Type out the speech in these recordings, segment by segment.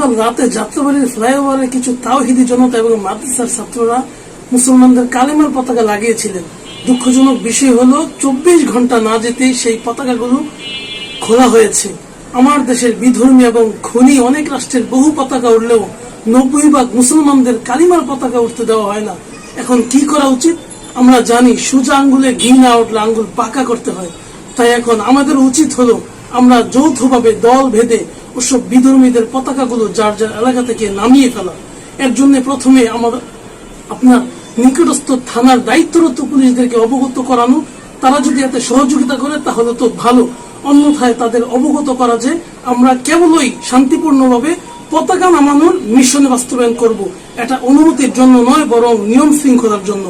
গতকাল রাতে যাত্রাবাড়ির ফ্লাইওভারে কিছু তাওহিদি জনতা এবং মাদ্রাসার ছাত্ররা মুসলমানদের কালেমার পতাকা লাগিয়েছিলেন। দুঃখজনক বিষয় হলো 24 ঘন্টা না যেতেই সেই পতাকাগুলো খোলা হয়েছে। আমার দেশের বিধর্মী এবং খনি অনেক রাষ্ট্রের বহু পতাকা উঠলেও 90% মুসলমানদের কালিমার পতাকা উঠতে দেওয়া হয় না। এখন কি করা উচিত? আমরা জানি সোজা আঙ্গুলে ঘি না উঠলে আঙ্গুল পাকা করতে হয়। তাই এখন আমাদের উচিত হলো আমরা যৌথভাবে দল ভেদে ওসব বিধর্মীদের পতাকাগুলো যার যার এলাকা থেকে নামিয়ে ফেলা। এর জন্য প্রথমে আপনার নিকটস্থ থানার দায়িত্বরত পুলিশদেরকে অবগত করানো। তারা যদি এতে সহযোগিতা করে তাহলে তো ভালো, অন্যথায় তাদের অবগত করা যে আমরা কেবলই শান্তিপূর্ণভাবে পতাকা নামানোর মিশনে বাস্তবায়ন করব। এটা অনুমতির জন্য নয়, বরং নিয়ম শৃঙ্খলার জন্য।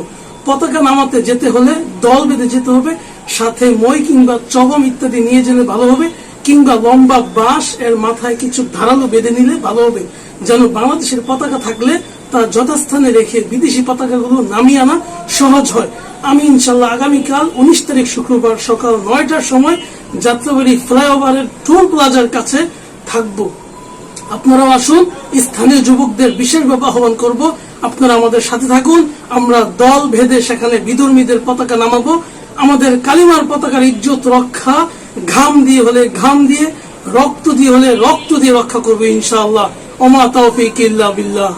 পতাকা নামাতে যেতে হলে দল বেঁধে যেতে হবে, সাথে মই কিংবা চগম ইত্যাদি নিয়ে গেলে ভালো হবে, কিংবা লম্বা বাঁশ এর মাথায় কিছু ধারালো বেঁধে নিলে ভালো হবে, যেন বাংলাদেশের পতাকা থাকলে তা যথাস্থানে রেখে বিদেশি পতাকাগুলো নামিয়ে আনা সহজ হয়। আমি ইনশাল্লাহ আগামীকাল 19 তারিখ শুক্রবার সকাল 9টার সময় যাত্রাবাড়ি ফ্লাইওভারের টোল প্লাজার কাছে থাকবো। আপনারাও আসুন। স্থানীয় যুবকদের বিশেষভাবে আহ্বান করব, আপনারা আমাদের সাথে থাকুন। আমরা দল ভেদে সেখানে বিধর্মীদের পতাকা নামাবো। আমাদের কালিমার পতাকার ইজ্জত রক্ষা ঘাম দিয়ে হলে ঘাম দিয়ে, রক্ত দিয়ে হলে রক্ত দিয়ে রক্ষা করবো ইনশাআল্লাহ। ওমা তাওফীক ইল্লা বিল্লাহ।